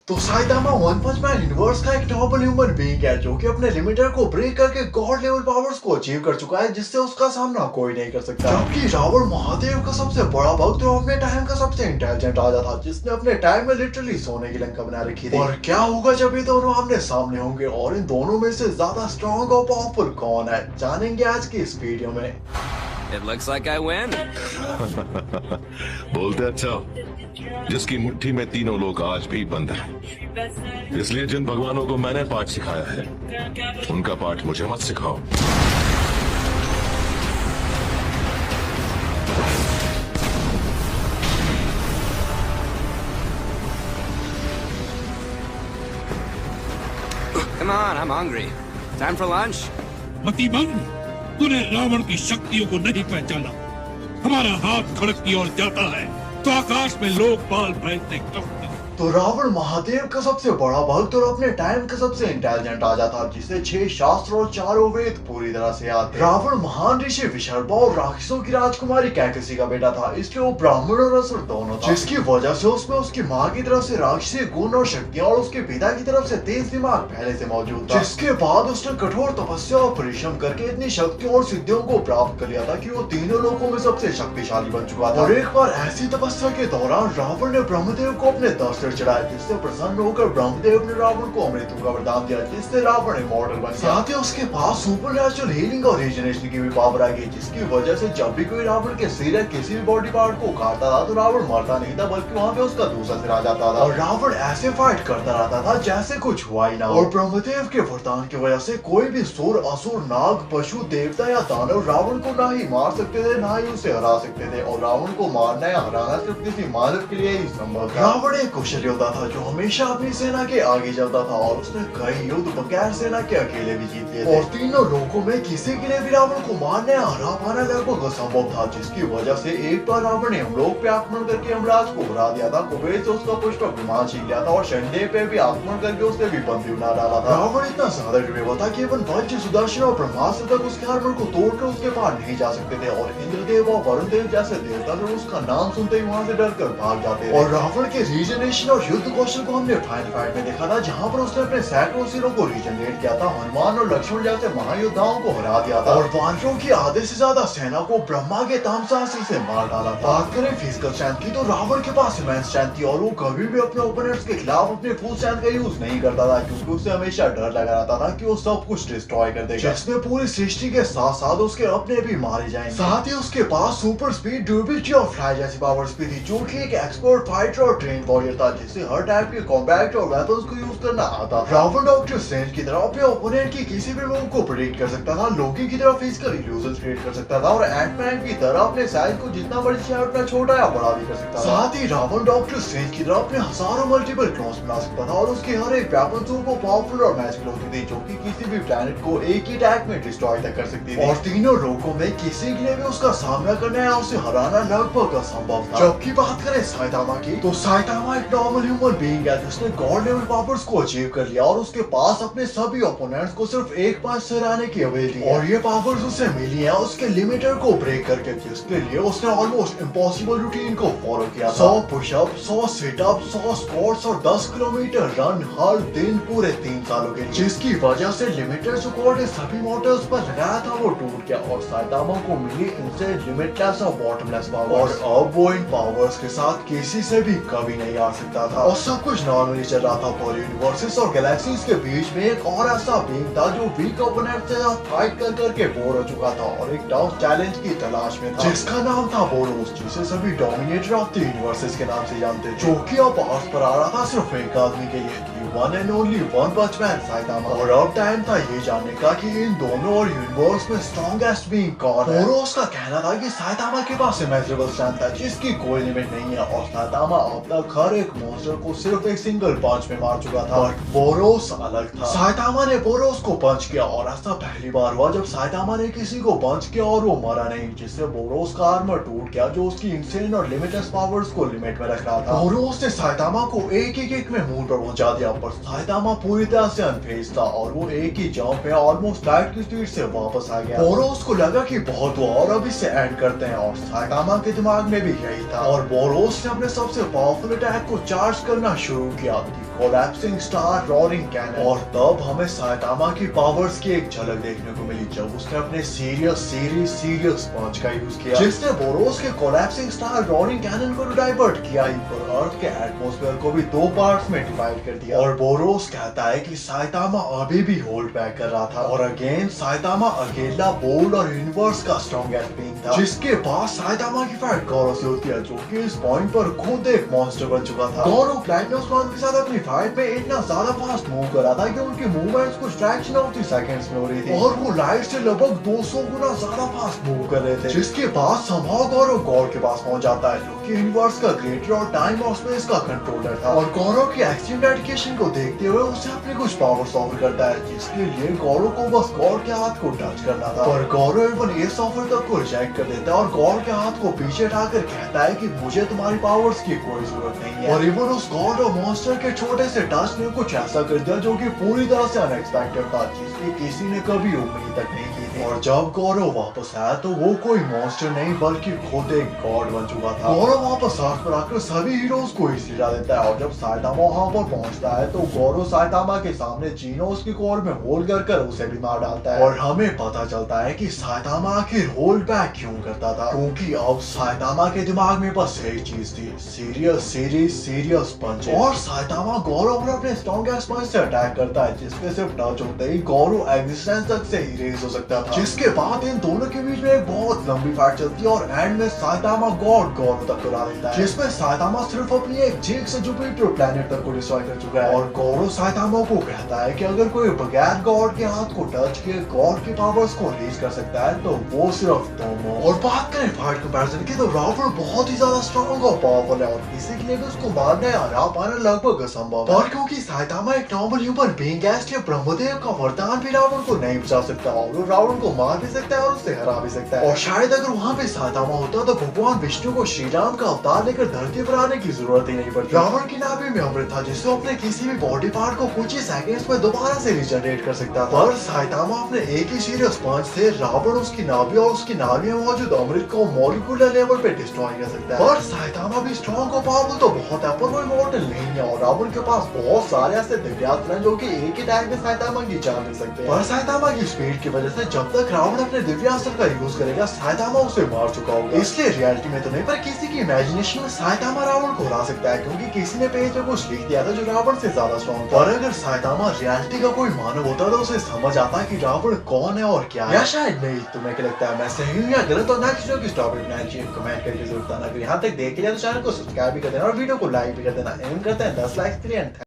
तो Saitama one punch man universe का एक नॉर्मल ह्यूमन बीइंग है जो कि अपने लिमिटर को ब्रेक करके गॉड लेवल पावर्स को अचीव कर चुका है, जिससे उसका सामना कोई नहीं कर सकता। जबकि रावण महादेव का सबसे बड़ा भक्त और अपने टाइम का सबसे इंटेलिजेंट राजा था, जिसने अपने टाइम में लिटरली सोने की लंका बना रखी थी। और क्या होगा जब ये दोनों आमने सामने होंगे और इन दोनों में से ज्यादा स्ट्रॉन्ग और पावरफुल कौन है, जानेंगे आज की इस वीडियो में। It looks like I win. बोलते अच्छा, जिसकी मुट्ठी में तीनों लोग आज भी बंद हैं। इसलिए जिन भगवानों को मैंने पाठ सिखाया है, उनका पाठ मुझे मत सिखाओ। Come on, I'm hungry. Time for lunch? मतिमंद, तूने रावण की शक्तियों को नहीं पहचाना। हमारा हाथ खड़क की ओर जाता है तो आकाश में लोकपाल फैलते कब तक। तो रावण महादेव का सबसे बड़ा भक्त और अपने टाइम का सबसे इंटेलिजेंट राजा था, जिसे 6 शास्त्र और 4 वेद पूरी तरह से याद थे। रावण महान ऋषि विशर्वा और राक्षसों की राजकुमारी कैकसी का बेटा था, इसलिए वो ब्राह्मण और असुर दोनों था, जिसकी वजह से उसमें उसकी माँ की तरफ से राक्षसी गुण और शक्तियां और उसके पिता की तरफ से तेज दिमाग पहले से मौजूद था। जिसके बाद उसने कठोर तपस्या और परिश्रम करके इतनी शक्तियों और सिद्धियों को प्राप्त कर लिया था कि वो तीनों लोगों में सबसे शक्तिशाली बन चुका था। और एक बार ऐसी तपस्या के दौरान रावण ने ब्रह्मदेव को अपने दस चढ़ाया, जिससे प्रसन्न होकर ब्रह्मदेव ने रावण को अमृत का वरदान दिया, जिससे रावण इमॉर्टल बन गया। साथ ही उसके पास सुपरनैचुरल हीलिंग और रीजनरेशन की भी पावर आ गई, जिसकी वजह से जब भी कोई रावण के सिर या किसी भी बॉडी पार्ट को काटता था तो रावण मरता नहीं था, बल्कि वहाँ पे उसका दूसरा सिर आ जाता था और रावण ऐसे फाइट करता रहता था जैसे कुछ हुआ ही ना। और ब्रह्मदेव के वरदान की वजह से कोई भी सुर, असुर, नाग, पशु, देवता या दानव रावण को ना ही मार सकते थे, ना ही उसे हरा सकते थे। और रावण को मारना या हराना सिर्फ किसी मानव के लिए ही संभव था। रावण एक कुशल योद्धा था जो हमेशा अपनी सेना के आगे चलता था और उसने कई युद्ध बगैर सेना के अकेले भी जीत लिए थे। और तीनों लोगों में किसी के लिए भी रावण को मारने या हरा पाना लगभग असंभव था, जिसकी वजह से एक बार रावण ने यमलोक पे आक्रमण करके यमराज को हरा दिया था, कुबेर से उसका पुष्पक विमान छीन लिया था और शंडे पे भी आक्रमण करके उसने भी बंदी बना डाला था। रावण इतना ज्यादा डरे था कि इवन वज्र, सुदर्शन और ब्रह्मास्त्र तक उसके आर्मर को तोड़कर उसके पार नहीं जा सकते थे और इंद्रदेव और वरुण देव जैसे देवता तो उसका नाम सुनते ही वहाँ से डरकर भाग जाते थे। और रावण के रीजनरेशन और युद्ध कौशल को हमने फाइनल फाइट में देखा था, जहाँ पर उसने अपने सैकड़ों सिरों को रीजनरेट किया था, हनुमान और लक्ष्मण जैसे महायोद्धाओं को हरा दिया था और वानरों की आधे से ज्यादा सेना को ब्रह्मा के तामसास्त्र से मार डाला था। बात करें फिजिकल स्ट्रेंथ की तो रावण के पास इमेंस स्ट्रेंथ थी और वो कभी भी अपने ओपोनेंट्स के खिलाफ अपने फुल स्ट्रेंथ का यूज नहीं करता था, क्योंकि उसे हमेशा डर लगा रहता था कि वो सब कुछ डिस्ट्रॉय कर देगा, जिसमें पूरी सृष्टि के साथ साथ उसके अपने भी मारे जाएंगे। साथ ही उसके पास सुपर स्पीड, ड्यूरेबिलिटी और फ्लाई जैसी पावर्स भी थी, जो कि एक एक्सपर्ट फाइटर और ट्रेन वॉरियर था, जिससे हर टाइप के कॉम्बैट और वेपन्स को यूज करना आता था। रावण डॉक्टर स्ट्रेंज की तरह अपने ओपोनेंट की किसी भी मूव को प्रेडिक्ट कर सकता था, लोकी की तरह फिजिकल इल्यूजन्स क्रिएट कर सकता था और एंटमैन की तरह अपने साइज को जितना मर्जी चाहे उतना छोटा या बड़ा भी कर सकता था। साथ ही रावण डॉक्टर स्ट्रेंज की तरह अपने हजारों मल्टीपल क्लोन्स बना सकता था और उसके हर एक वेपन वो पावरफुल और मैजिकल होती थी, जो कि किसी भी प्लैनेट को एक ही अटैक में डिस्ट्रॉय तक कर सकती थी। और तीनों लोगों में किसी के लिए भी उसका सामना करना या उसे हराना लगभग असंभव था। जबकि बात करें साइतामा की तो साइतामा एक नॉर्मल ह्यूमन बीइंग है जिसने गॉड लेवल पावर्स को अचीव कर लिया और उसके पास अपने सभी ओपोनेंट्स को सिर्फ एक पांच से हराने की एबिलिटी है। और ये पावर्स उसे मिली है उसके लिमिटर को ब्रेक करके, जिसके लिए उसने ऑलमोस्ट इम्पॉसिबल रूटीन को फॉलो किया। 100 पुशअप, 100 सिटअप, 100 स्क्वाट्स और 10 किलोमीटर रन हर दिन पूरे 3 सालों के लिए, जिसकी वजह से लिमिटर जो गॉड ने सभी मॉडल्स पर लगाया था वो टूट गया और साइतामा को मिली इनसे लिमिटलेस और बॉटमलेस पावर। और अब वो इन पावर्स के साथ किसी से भी कभी नहीं आ सकता था और सब कुछ नॉर्मली चल रहा था। पर यूनिवर्सेस और गैलेक्सीज के बीच में एक और ऐसा बीइंग था जो वीक ओपोनेंट से फाइट कर करके बोर हो चुका था और एक टफ चैलेंज की तलाश में था, जिसका नाम था बोरोस, जिसे सभी डोमिनेटर ऑफ द यूनिवर्सेस के नाम से जानते, जो कि अब अर्थ पर आ रहा था सिर्फ एक आदमी के लिए, one and only one punch man Saitama. और अब टाइम था ये जानने का कि इन दोनों और यूनिवर्स में स्ट्रॉन्गेस्ट बीइंग कौन है। बोरोस का कहना था कि साइतामा के पास इमेजरेबल स्ट्रेंथ है जिसकी कोई लिमिट नहीं है और साइतामा अब तक हर एक मॉन्स्टर को सिर्फ एक सिंगल पंच में मार चुका था। बट बोरोस अलग था। साइतामा ने बोरोस को पंच किया और ऐसा पहली बार हुआ जब साइतामा ने किसी को पंच किया और वो मरा नहीं, जिससे बोरोस का आर्मर टूट गया जो उसकी इंसेन और लिमिटलेस पावर्स को लिमिट में रख रहा था। बोरोस ने साइतामा को एक ही किक में मून पर पहुंचा दिया, पर साइतामा पूरी तरह से अनफेज था और वो एक ही जंप पे ऑलमोस्ट लाइट की स्पीड से वापस आ गया। बोरोस को लगा कि बहुत हुआ और अब इसे एंड करते हैं और साइतामा के दिमाग में भी यही था और बोरोस ने अपने सबसे पावरफुल अटैक को चार्ज करना शुरू किया। Collapsing star roaring cannon. और तब हमें साइतामा की पावर्स की एक झलक देखने को मिली जब उसने अपने सीरियस पंच का यूज किया, जिसने बोरोस के कोलैप्सिंग स्टार रॉरिंग कैनन को डाइवर्ट किया ही पर अर्थ के एटमॉस्फेयर को भी दो पार्ट्स में डिवाइड कर दिया। और बोरोस कहता है कि साइतामा अभी भी होल्ड बैक कर रहा था और अगेन साइतामा अकेला बोल्ड और यूनिवर्स का स्ट्रॉन्गेस्ट बीइंग था, जिसके बाद साइतामा की फाइट गौरो से होती है जो कि इस पॉइंट पर खुद एक मॉन्स्टर बन चुका था। गौरो प्लैटिनम स्टॉर्म के साथ अपनी फाइट में इतना ज्यादा फास्ट मूव कर रहा था कि उनकी मूवमेंट्स कुछ फ्रैक्शन ऑफ द सेकंड्स में हो रही थी और वो लाइट से लगभग 200 गुना ज्यादा फास्ट मूव कर रहे थे, जिसके बाद समहाउ गौरो गॉड के पास पहुंच जाता है जो कि यूनिवर्स का क्रिएटर और टाइम और स्पेस का कंट्रोलर था। और गौरो की एक्सट्रीम डेडिकेशन को देखते हुए उसे अपने कुछ पावर्स ऑफर करता है, जिसके लिए गौरो को बस गॉड के हाथ को टच करना था। पर गौरो इवन इस ऑफर तक को रिजेक्ट कर देता है और गॉड के हाथ को पीछे हटाकर कहता है कि मुझे तुम्हारी पावर्स की कोई जरूरत नहीं है। और इवन उस गॉड और मॉन्स्टर के छोटे से टच ने कुछ ऐसा कर दिया जो कि पूरी तरह से अनएक्सपेक्टेड था, जिसकी किसी ने कभी उम्मीद तक नहीं की थी। और जब गौरो वापस आया तो वो कोई मॉन्स्टर नहीं बल्कि खुद एक गॉड बन चुका था। गौरो वापस अर्थ पर आकर सभी हीरोज को ही सिरा देता है और जब साइतामा वहां पर पहुंचता है तो गौरो साइतामा के सामने जीनोस की कोर में होल्ड कर उसे भी मार डालता है। और हमें पता चलता है कि साइतामा आखिर होल्ड बैक क्यों करता था, क्योंकि अब साइतामा के दिमाग में बस एक चीज थी, सीरियस पंच। और साइतामा गौरो पर अपने स्ट्रॉन्गेस्ट पंच से अटैक करता है, जिसके सिर्फ टच होते ही गौरो एग्जिस्टेंस तक से इरेज हो सकता था, जिसके बाद इन दोनों के बीच में एक बहुत लंबी फाइट चलती है और एंड में साइतामा गॉड गौरो तक उड़ा देता है, जिसमें साइतामा सिर्फ अपनी एक जीक से जुपिटर प्लेनेट तक को डिस्ट्रॉय कर चुका है। और गौरो साइतामा को कहता है कि अगर कोई बगैर गॉड के हाथ को टच किए गॉड की पावर्स को रिलीज कर सकता है तो वो सिर्फ तुम हो। और बात करें फाइट कंपैरिजन की तो रावण बहुत ही ज्यादा स्ट्रॉन्ग और पावरफुल है और किसी के लिए भी उसको मारना या हरा पाना लगभग असंभव है। और क्योंकि साइतामा एक नॉर्मल ह्यूमन बीइंग है इसलिए ब्रह्मदेव का वरदान भी रावण को नहीं बचा सकता और वो रावण को मार भी सकता है और उसे हरा भी सकता है। और शायद अगर वहाँ पे साइतामा होता तो भगवान विष्णु को श्री राम का अवतार लेकर धरती पर आने की जरूरत ही नहीं पड़ती। रावण की नाभि में अमृत था जिससे अपने किसी भी बॉडी पार्ट को कुछ ही सेकंड्स में दोबारा से रिजनरेट कर सकता था। पर साइतामा अपने एक ही सीरियस पंच से रावण उसकी नाभि और उसकी नाभि में मौजूद अमृत को मॉलिक्यूलर लेवल पे डिस्ट्रॉय कर सकता है। पर साइतामा भी स्ट्रॉन्ग और पावरफुल तो बहुत है पर वो इमॉर्टल नहीं है और रावण के पास बहुत सारे ऐसे दिव्यास्त्र हैं जो कि एक ही टाइम में साइतामा की जान ले सकते हैं। पर साइतामा की स्पीड की वजह से जब तक रावण अपने दिव्यास्त्र का यूज करेगा साइतामा उसे मार चुका होगा। इसलिए रियलिटी में तो नहीं पर किसी की इमेजिनेशन में साइतामा रावण को हरा सकता है क्योंकि किसी ने पेज में कुछ लिख दिया था जो रावण से ज्यादा स्ट्रॉन्ग था। और अगर साइतामा रियलिटी का कोई मानव होता तो उसे समझ आता कि रावण कौन है और क्या है। या शायद नहीं, तुम्हें क्या लगता है मैं सही हूँ या गलत? और नेक्स्ट वीडियो की टॉपिक बनाना चाहिए कमेंट करके जरूर बताना। अगर यहाँ तक देख लिया तो चैनल को सब्सक्राइब भी कर देना और वीडियो को लाइक भी कर देना। एम करते हैं 10 लाइक के लिए।